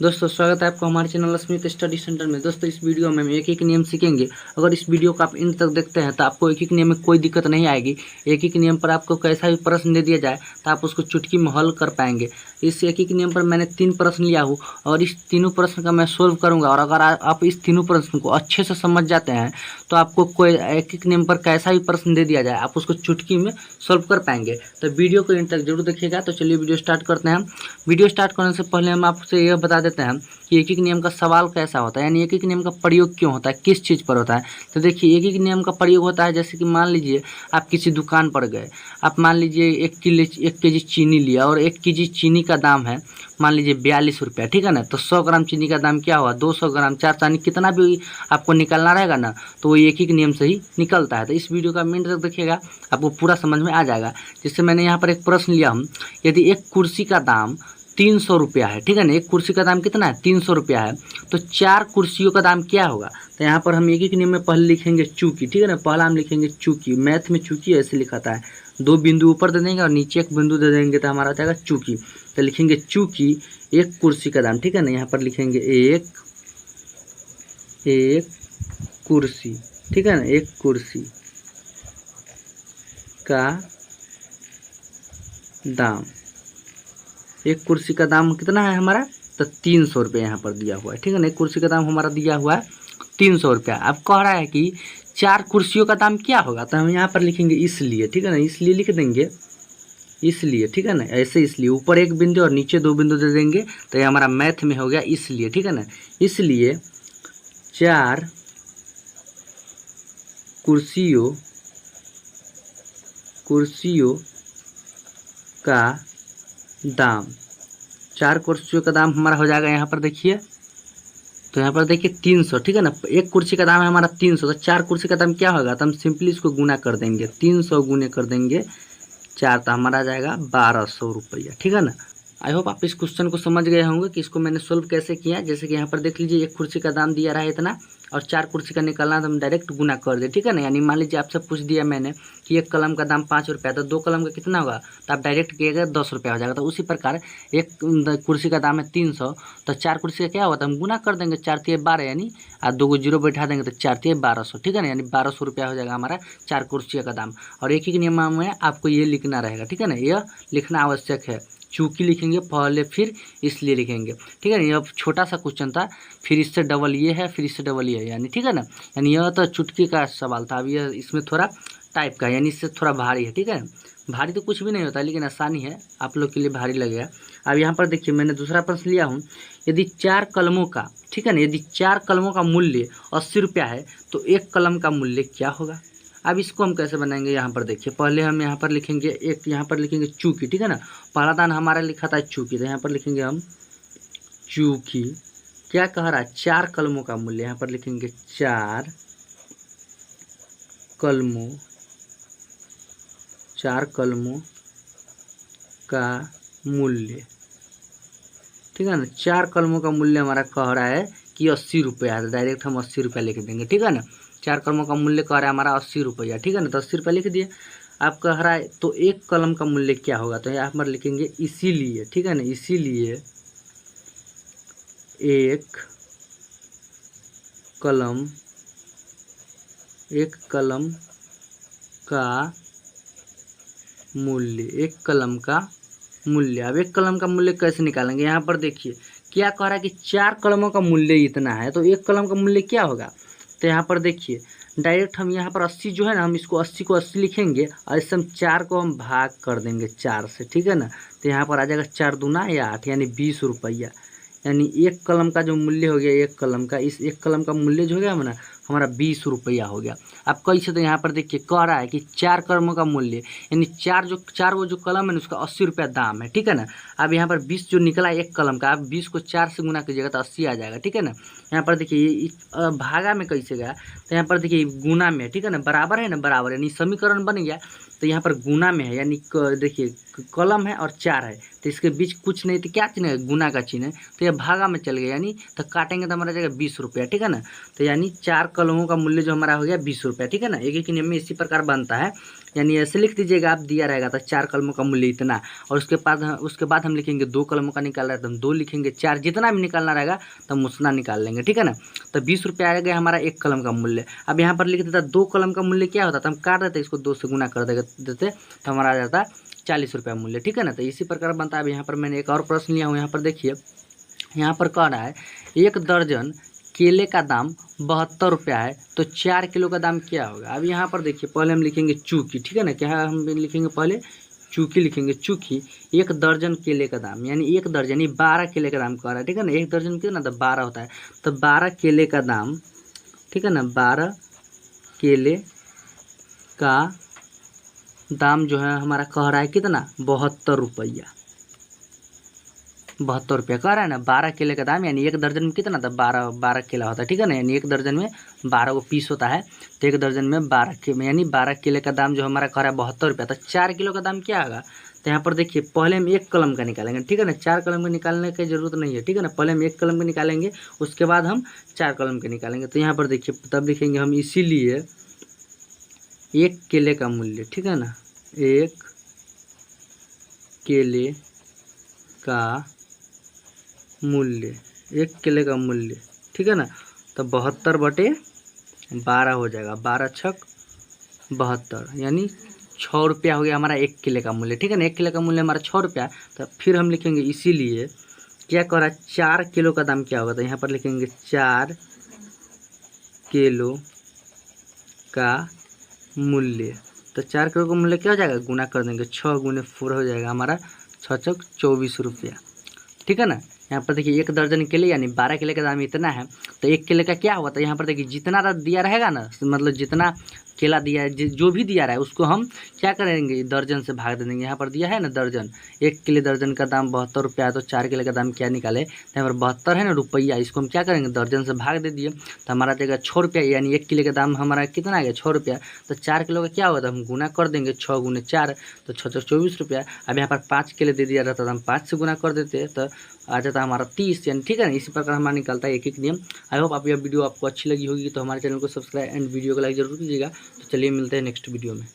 दोस्तों स्वागत है आपका हमारे चैनल स्मिथ स्टडी सेंटर में। दोस्तों इस वीडियो में हम एक एक नियम सीखेंगे। अगर इस वीडियो को आप इन तक देखते हैं तो आपको एक एक नियम में कोई दिक्कत नहीं आएगी। एक एक नियम पर आपको कैसा भी प्रश्न दे दिया जाए तो आप उसको चुटकी में हल कर पाएंगे। इस एक एक नियम पर मैंने 3 प्रश्न लिया हूँ और इस तीनों प्रश्न का मैं सोल्व करूँगा। और अगर आप इस तीनों प्रश्न को अच्छे से समझ जाते हैं तो आपको कोई एक एक नियम पर कैसा भी प्रश्न दे दिया जाए आप उसको चुटकी में सोल्व कर पाएंगे। तो वीडियो को इन तक जरूर देखिएगा। तो चलिए वीडियो स्टार्ट करते हैं। वीडियो स्टार्ट करने से पहले हम आपसे यह बता देते हैं कि एक एक नियम का सवाल कैसा होता है, यानी एक एक नियम का प्रयोग क्यों होता है, किस चीज़ पर होता है। तो देखिए एक एक नियम का प्रयोग होता है जैसे कि मान लीजिए आप किसी दुकान पर गए, आप मान लीजिए 1 केजी चीनी लिया और 1 केजी चीनी का दाम है मान लीजिए 42 रुपया, ठीक है ना। तो 100 ग्राम चीनी का दाम क्या हुआ 200 ग्राम, 4 चानी कितना भी आपको निकलना रहेगा ना तो वो एक एक नियम से ही निकलता है। तो इस वीडियो का मेन तक देखिएगा, आपको पूरा समझ में आ जाएगा। जिससे मैंने यहाँ पर एक प्रश्न लिया हूँ, यदि एक कुर्सी का दाम 300 रुपया है, ठीक है ना, एक कुर्सी का दाम कितना है 300 रुपया है, तो 4 कुर्सियों का दाम क्या होगा। तो यहाँ पर हम एक एक नियम में पहले लिखेंगे चूकी, ठीक है ना। पहला हम लिखेंगे चूकी, मैथ में चूकी ऐसे लिखाता है, 2 बिंदु ऊपर दे देंगे और नीचे 1 बिंदु दे देंगे तो हमारा हो जाएगा चूकी। तो लिखेंगे चूकी एक कुर्सी का दाम, ठीक है ना। यहाँ पर लिखेंगे एक कुर्सी, ठीक है ना, एक कुर्सी का दाम, एक कुर्सी का दाम कितना है हमारा तो 300 रुपये यहाँ पर दिया हुआ है, ठीक है ना। एक कुर्सी का दाम हमारा दिया हुआ है 300 रुपया। अब कह रहा है कि 4 कुर्सियों का दाम क्या होगा, तो हम यहाँ पर लिखेंगे इसलिए, ठीक है ना, इसलिए लिख देंगे, इसलिए, ठीक है ना, ऐसे इसलिए ऊपर 1 बिंदु और नीचे 2 बिंदु दे देंगे तो ये हमारा मैथ में हो गया इसलिए, ठीक है ना। इसलिए 4 कुर्सियों का दाम, 4 कुर्सियों का दाम हमारा हो जाएगा यहाँ पर देखिए, तो यहाँ पर देखिए 300, ठीक है ना। एक कुर्सी का दाम है हमारा 300, तो 4 कुर्सी का दाम क्या होगा तो हम सिंपली इसको गुना कर देंगे, 300 गुने कर देंगे 4 तो हमारा आ जाएगा 1200 रुपया, ठीक है ना। आई होप आप इस क्वेश्चन को समझ गए होंगे कि इसको मैंने सोल्व कैसे किया। जैसे कि यहाँ पर देख लीजिए एक कुर्सी का दाम दिया रहा है इतना और 4 कुर्सी का निकालना तो हम डायरेक्ट गुना कर दे, ठीक है ना। यानी मान लीजिए आपसे पूछ दिया मैंने कि एक कलम का दाम 5 रुपया, तो 2 कलम का कितना होगा तो आप डायरेक्ट किएगा 10 रुपया हो जाएगा। तो उसी प्रकार एक कुर्सी का दाम है 300, तो 4 कुर्सी का क्या होगा तो हम गुना कर देंगे, 4 तिया 12 यानी 2 को जीरो बैठा देंगे तो 4 तिया 1200, ठीक है ना। यानी 1200 रुपया हो जाएगा हमारा 4 कुर्सियों का दाम। और एक ही नियम में आपको ये लिखना रहेगा, ठीक है ना, यह लिखना आवश्यक है। चूँकि लिखेंगे पहले, फिर इसलिए लिखेंगे, ठीक है ना। यह छोटा सा क्वेश्चन था, फिर इससे डबल ये है, फिर इससे डबल ये है, यानी ठीक है ना। यानी यह तो चुटकी का सवाल था, अब यह इसमें थोड़ा टाइप का, यानी इससे थोड़ा भारी है, ठीक है। भारी तो कुछ भी नहीं होता लेकिन आसानी है, आप लोग के लिए भारी लगेगा। अब यहाँ पर देखिए मैंने दूसरा प्रश्न लिया हूँ, यदि 4 कलमों का, ठीक है ना, यदि 4 कलमों का मूल्य 80 रुपया है तो 1 कलम का मूल्य क्या होगा। अब इसको हम कैसे बनाएंगे, यहाँ पर देखिए पहले हम यहाँ पर लिखेंगे एक, यहाँ पर लिखेंगे चूकी, ठीक है ना। पहला दान हमारा लिखा था चूकी, तो यहाँ पर लिखेंगे हम चूकी, क्या कह रहा है 4 कलमों का मूल्य, यहाँ पर लिखेंगे 4 कलमों का मूल्य, ठीक है ना। 4 कलमों का मूल्य हमारा कह रहा है कि 80 रुपया है, तो डायरेक्ट हम 80 रुपया लिख देंगे, ठीक है ना। 4 कलमों का मूल्य कह रहा है हमारा 80 रुपया, ठीक है ना, तो 80 रुपया लिख दिए। आप कह रहा है तो 1 कलम का मूल्य क्या होगा, तो यहाँ पर लिखेंगे इसीलिए, ठीक है ना, इसीलिए 1 कलम का मूल्य, 1 कलम का मूल्य। अब 1 कलम का मूल्य कैसे निकालेंगे, यहाँ पर देखिए क्या कह रहा है कि 4 कलमों का मूल्य इतना है, तो 1 कलम का मूल्य क्या होगा। तो यहाँ पर देखिए डायरेक्ट हम यहाँ पर 80 जो है ना, हम इसको 80 को 80 लिखेंगे और इससे हम 4 को हम भाग कर देंगे 4 से, ठीक है ना। तो यहाँ पर आ जाएगा 4 दूना या 8 यानी 20 रुपया। यानी 1 कलम का जो मूल्य हो गया, 1 कलम का, इस 1 कलम का मूल्य जो हो गया ना हमारा 20 रुपया हो गया। अब कैसे, तो यहाँ पर देखिए कह रहा है कि 4 कलमों का मूल्य, यानी 4 वो जो कलम है ना उसका 80 रुपया दाम है, ठीक है ना। अब यहाँ पर 20 जो निकला 1 कलम का, अब 20 को 4 से गुना कीजिएगा तो 80 आ जाएगा, ठीक है ना। यहाँ पर देखिए ये भागा में कैसे गया, तो यहाँ पर देखिए गुना में है, ठीक है ना, बराबर है ना, बराबर यानी समीकरण बन गया। तो यहाँ पर गुना में है, यानी देखिए कलम है और 4 है, तो इसके बीच कुछ नहीं, तो क्या चिन्ह है गुना का चिन्ह है, तो यह भागा में चल गया, यानी तो काटेंगे तो हमारा जाएगा 20 रुपया, ठीक है ना। तो यानी 4 कलमों का मूल्य जो हमारा हो गया 20 रुपया, ठीक है ना। एक एक नियम में इसी प्रकार बनता है। यानी ऐसे लिख दीजिएगा आप, दिया रहेगा तो 4 कलमों का मूल्य इतना, और उसके बाद हम लिखेंगे 2 कलमों का निकाल रहा है तो हम 2 लिखेंगे, 4 जितना भी निकालना रहेगा तो हम उतना निकाल लेंगे, ठीक है ना। तो 20 रुपये आ गया हमारा 1 कलम का मूल्य। अब यहाँ पर लिख देता 2 कलम का मूल्य क्या होता, तो हम काट देते इसको 2 से गुना कर देते तो हमारा आ जाता 40 रुपया मूल्य, ठीक है ना। तो इसी प्रकार बनता है। अब यहाँ पर मैंने एक और प्रश्न लिया हूँ, यहाँ पर देखिए, यहाँ पर कह रहा है 1 दर्जन केले का दाम 72 रुपया है तो 4 किलो का दाम क्या होगा। अब यहाँ पर देखिए, पहले हम लिखेंगे चूकी, ठीक है ना, क्या हम लिखेंगे पहले चूकी लिखेंगे, चूकी 1 दर्जन केले का दाम, यानी 1 दर्जन यानी 12 केले का दाम कह रहा है, ठीक है ना। 1 दर्जन कितना तो 12 होता है, तो 12 केले का दाम, ठीक है ना, 12 केले का दाम जो है हमारा कह रहा है कितना 72 रुपया, 72 रुपया कह रहा है ना। 12 केले का दाम, यानी 1 दर्जन में कितना था 12 केला होता है, ठीक है ना, यानी 1 दर्जन में 12 को पीस होता है, तो 1 दर्जन में 12 यानी 12 केले का दाम जो हमारा कह रहा है 72 रुपया, तो 4 किलो का दाम क्या होगा। तो यहाँ पर देखिए, पहले हम 1 कलम का निकालेंगे, ठीक है ना, 4 कलम का निकालने की जरूरत नहीं है, ठीक है ना। पहले हम 1 कलम का निकालेंगे, उसके बाद हम 4 कलम के निकालेंगे। तो यहाँ पर देखिए, तब लिखेंगे हम इसीलिए 1 केले का मूल्य, ठीक है ना, 1 केले का मूल्य, 1 केले का मूल्य, ठीक है ना। तो 72/12 हो जाएगा, 12 छक 72, यानी 6 रुपया हो गया हमारा 1 केले का मूल्य, ठीक है ना। 1 केले का मूल्य हमारा 6 रुपया। तो फिर हम लिखेंगे इसीलिए क्या कह रहा है 4 किलो का दाम क्या होगा। तो यहाँ पर लिखेंगे 4 किलो का मूल्य। तो 4 किलो का मूल्य क्या हो जाएगा, गुना कर देंगे, 6 गुने 4 हो जाएगा हमारा 6 छक 24 रुपया, ठीक है ना। यहाँ पर देखिए 1 दर्जन केले यानी 12 केले का दाम इतना है, तो 1 केले का क्या हुआ। तो यहाँ पर देखिए जितना दिया रहेगा ना, मतलब जितना केला दिया है, जो भी दिया रहा है उसको हम क्या करेंगे, दर्जन से भाग दे देंगे। यहाँ पर दिया है ना दर्जन, 1 किलो दर्जन का दाम 72 रुपया है, तो 4 किलो का दाम क्या निकाले, तो यहाँ पर 72 है ना रुपया, इसको हम क्या करेंगे दर्जन से भाग दे दिए, तो हमारा देगा 6 रुपया, यानी 1 किलो का दाम हमारा कितना आ गया 6 रुपया। तो 4 किलो का क्या होगा, तो हम गुना कर देंगे, 6 गुने 4 तो 6 छक 24 रुपया। अब यहाँ पर 5 किलो दे दिया रहता तो हम 5 से गुना कर देते तो आ जाता हमारा 30, यानी ठीक है ना। इसी प्रकार हमारा निकलता है एक नियम। आई होप आप यह वीडियो आपको अच्छी लगी होगी, तो हमारे चैनल को सब्सक्राइब एंड वीडियो को लाइक जरूर कीजिएगा। तो चलिए मिलते हैं नेक्स्ट वीडियो में।